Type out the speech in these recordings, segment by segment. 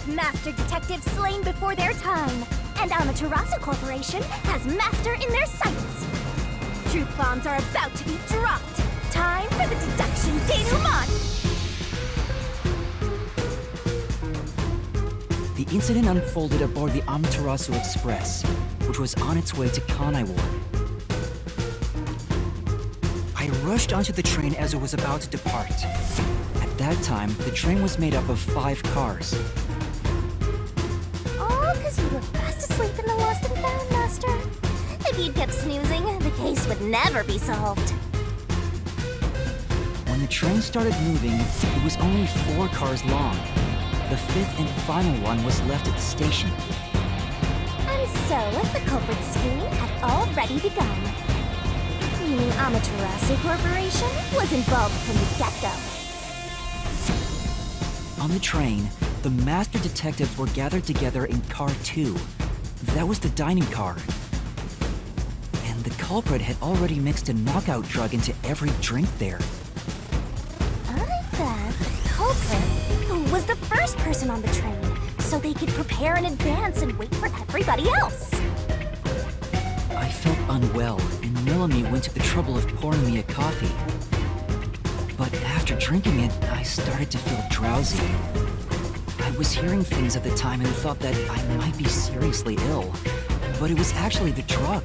with Master Detectives slain before their time, and Amaterasu Corporation has Master in their sights. Truth bombs are about to be dropped. Time for the Deduction Denouement! The incident unfolded aboard the Amaterasu Express, which was on its way to Kanaiwar. I rushed onto the train as it was about to depart. At that time, the train was made up of 5 cars. All because you were fast asleep in the lost and found, Master. If you'd kept snoozing, the case would never be solved. When the train started moving, it was only 4 cars long. The 5th and final one was left at the station. And so, the culprit scheme had already begun. Meaning Amaterasu Corporation was involved from the get-go. On the train, the master detectives were gathered together in Car 2. That was the dining car. And the culprit had already mixed a knockout drug into every drink there. I bet the culprit was the first person on the train, so they could prepare in advance and wait for everybody else. I felt unwell, and Melanie went to the trouble of pouring me a coffee. But after drinking it, I started to feel drowsy. I was hearing things at the time and thought that I might be seriously ill, but it was actually the drug.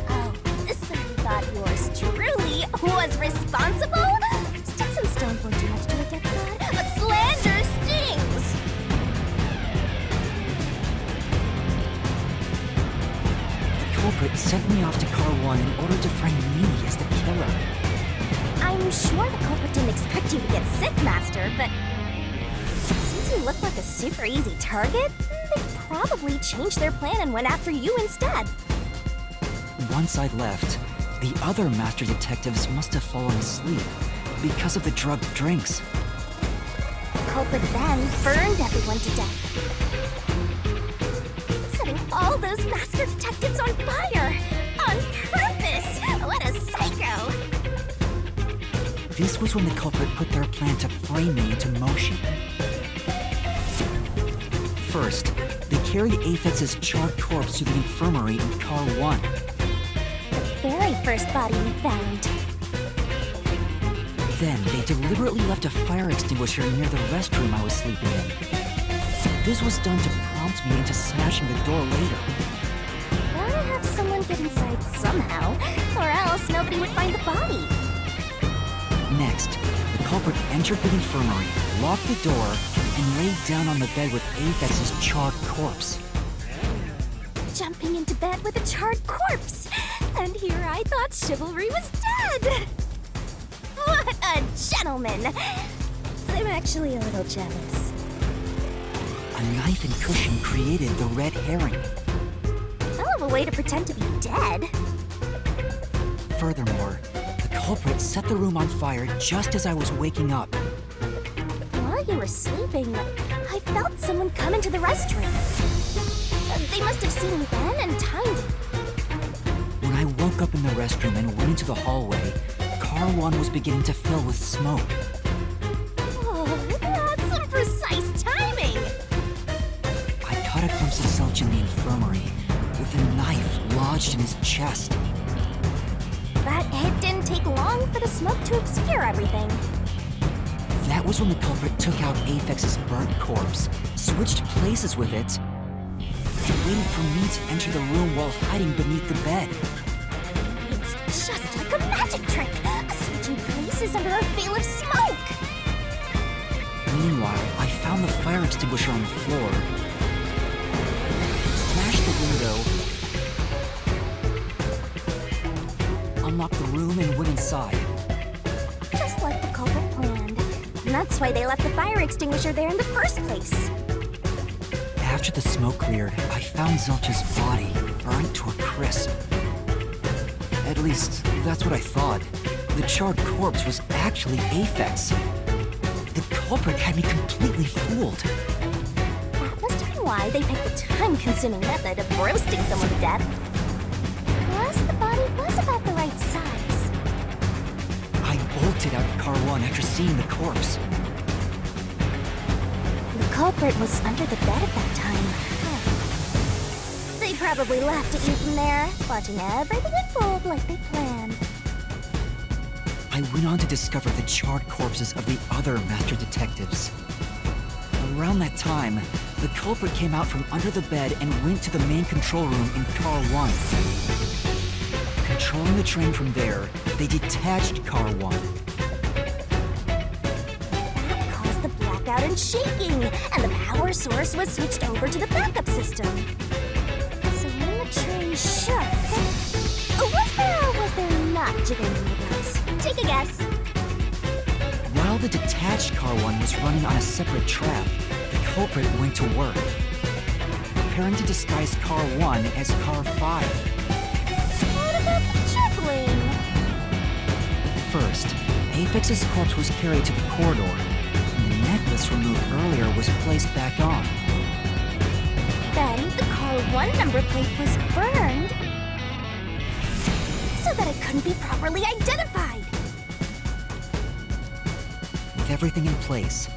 Oh, so you thought yours truly was responsible? Sticks and stones won't do much to a dead god, but slander stings! The culprit sent me off to Car 1 in order to frame me as the killer. I'm sure the culprit didn't expect you to get sick, Master, but since you look like a super easy target, they probably changed their plan and went after you instead. Once I'd left, the other master detectives must have fallen asleep because of the drugged drinks. The culprit then burned everyone to death, setting all those master detectives on fire on purpose. What a psycho! This was when the culprit put their plan to frame me into motion. First, they carried Aphex's charred corpse to the infirmary in Car 1. The very first body we found. Then, they deliberately left a fire extinguisher near the restroom I was sleeping in. This was done to prompt me into smashing the door later. Gotta have someone get inside somehow, or else nobody would find the body. Next, the culprit entered the infirmary, locked the door, and laid down on the bed with Aphex's charred corpse. Jumping into bed with a charred corpse! And here I thought chivalry was dead! What a gentleman! I'm actually a little jealous. A knife and cushion created the red herring. Hell of a way to pretend to be dead. Furthermore, the culprit set the room on fire just as I was waking up. While you were sleeping, I felt someone come into the restroom. They must have seen me then and timed it. When I woke up in the restroom and went into the hallway, Car 1 was beginning to fill with smoke. Oh, that's some precise timing! I caught a glimpse of Selch in the infirmary, with a knife lodged in his chest. But it didn't take long for the smoke to obscure everything. That was when the culprit took out Aphex's burnt corpse, switched places with it, and waited for me to enter the room while hiding beneath the bed. It's just like a magic trick! Switching places under a veil of smoke! Meanwhile, I found the fire extinguisher on the floor, smashed the window, unlocked the room, and went inside. Just like the culprit planned. And that's why they left the fire extinguisher there in the first place. After the smoke cleared, I found Zelch's body, burnt to a crisp. At least, that's what I thought. The charred corpse was actually Aphex. The culprit had me completely fooled. That must have been why they picked the time-consuming method of roasting someone to death. Plus, the body was about the right size. I bolted out of Car 1 after seeing the corpse. The culprit was under the bed at that time. They probably laughed at you from there, watching everything unfold like they planned. I went on to discover the charred corpses of the other master detectives. Around that time, the culprit came out from under the bed and went to the main control room in Car 1. Controlling the train from there, they detached Car 1. That caused the blackout and shaking, and the power source was switched over to the backup system. So when the train shook, was there or was there not jiggling in the bells? Take a guess. While the detached Car 1 was running on a separate track, the culprit went to work, preparing to disguise Car 1 as Car 5. What about the jiggling? First, Apex's corpse was carried to the corridor, and the necklace removed earlier was placed back on. Then the Car 1 number plate was burned so that it couldn't be properly identified. With everything in place,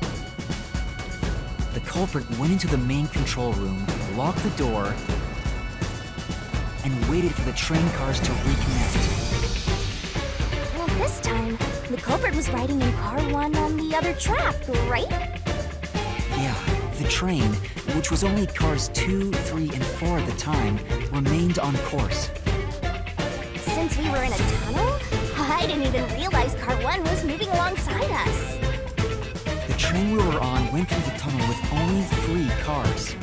the culprit went into the main control room, locked the door, and waited for the train cars to reconnect. Well, this time, the culprit was riding in Car 1 on the other track, right? Yeah, the train, which was only cars 2, 3, and 4 at the time, remained on course. Since we were in a tunnel, I didn't even realize Car 1 was moving alongside us. The train we were on went through the tunnel with only 3 cars.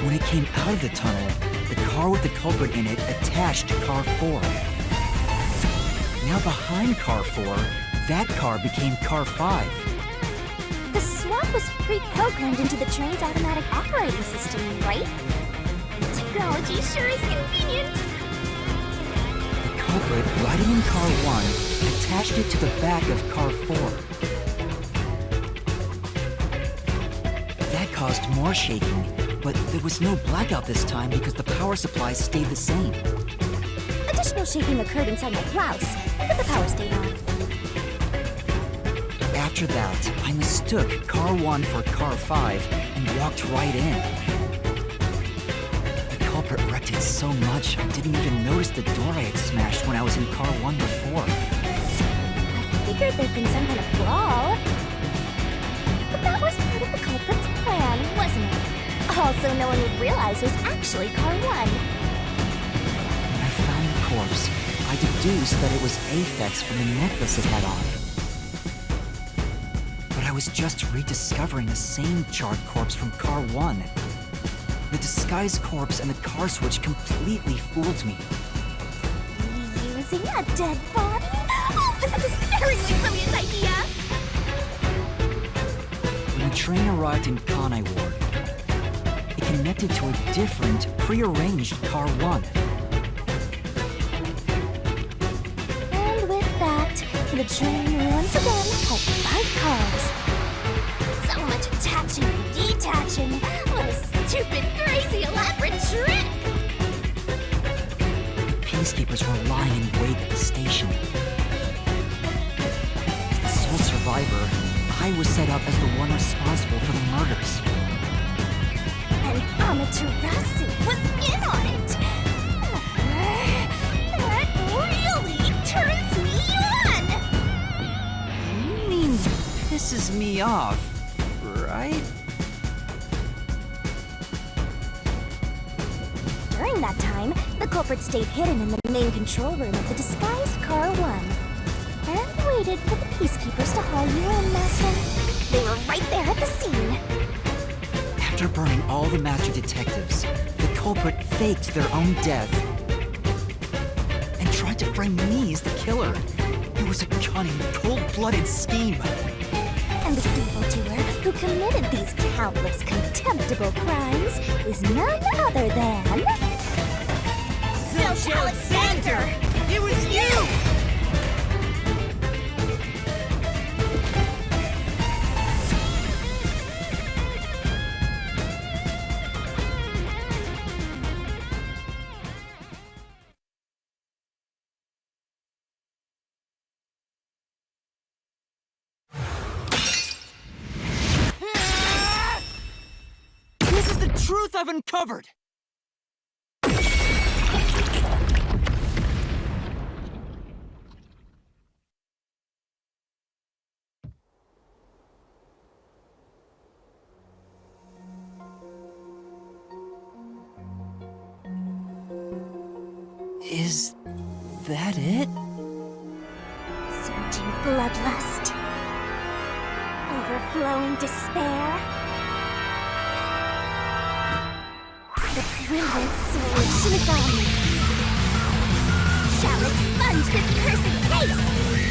When it came out of the tunnel, the car with the culprit in it attached to Car 4. Now behind Car 4, that car became Car 5. The swap was pre-programmed into the train's automatic operating system, right? Technology sure is convenient. The culprit, riding in Car 1, attached it to the back of Car 4. That caused more shaking, but there was no blackout this time because the power supply stayed the same. Additional shaking occurred inside my blouse, but the power stayed on. After that, I mistook Car 1 for Car 5 and walked right in. The culprit wrecked it so much I didn't even notice the door I had smashed when I was in Car 1 before. I figured there'd been some kind of brawl. But that was part of the culprit's plan, wasn't it? Also, no one would realize it was actually Car 1. When I found the corpse, I deduced that it was Aphex from the necklace it had on. But I was just rediscovering the same charred corpse from Car 1. The disguised corpse and the car switch completely fooled me. Using a dead body? Oh, this is a scaringly brilliant idea! When the train arrived in Kanai Ward, it connected to a different, prearranged Car 1. And with that, the train once again had 5 cars. So much attaching and detaching. What a stupid, crazy, elaborate trick! The peacekeepers were lying in wait at the station. As the sole survivor, I was set up as the one responsible for the murders. And Amaterasu was in on it! That really turns me on! You mean pisses me off, right? During that time, the culprit stayed hidden in the main control room of the disguised Car 1 and waited for the peacekeepers to haul you in, Master. They were right there at the scene. After burning all the master detectives, the culprit faked their own death and tried to frame me as the killer. It was a cunning, cold-blooded scheme. And the evildoer who committed these countless contemptible crimes is none other than... Zilch Alexander! It was you! truth I've uncovered! Is that it? Surging bloodlust. Overflowing despair. The brilliant soul of Shinigami shall expunge this cursed case!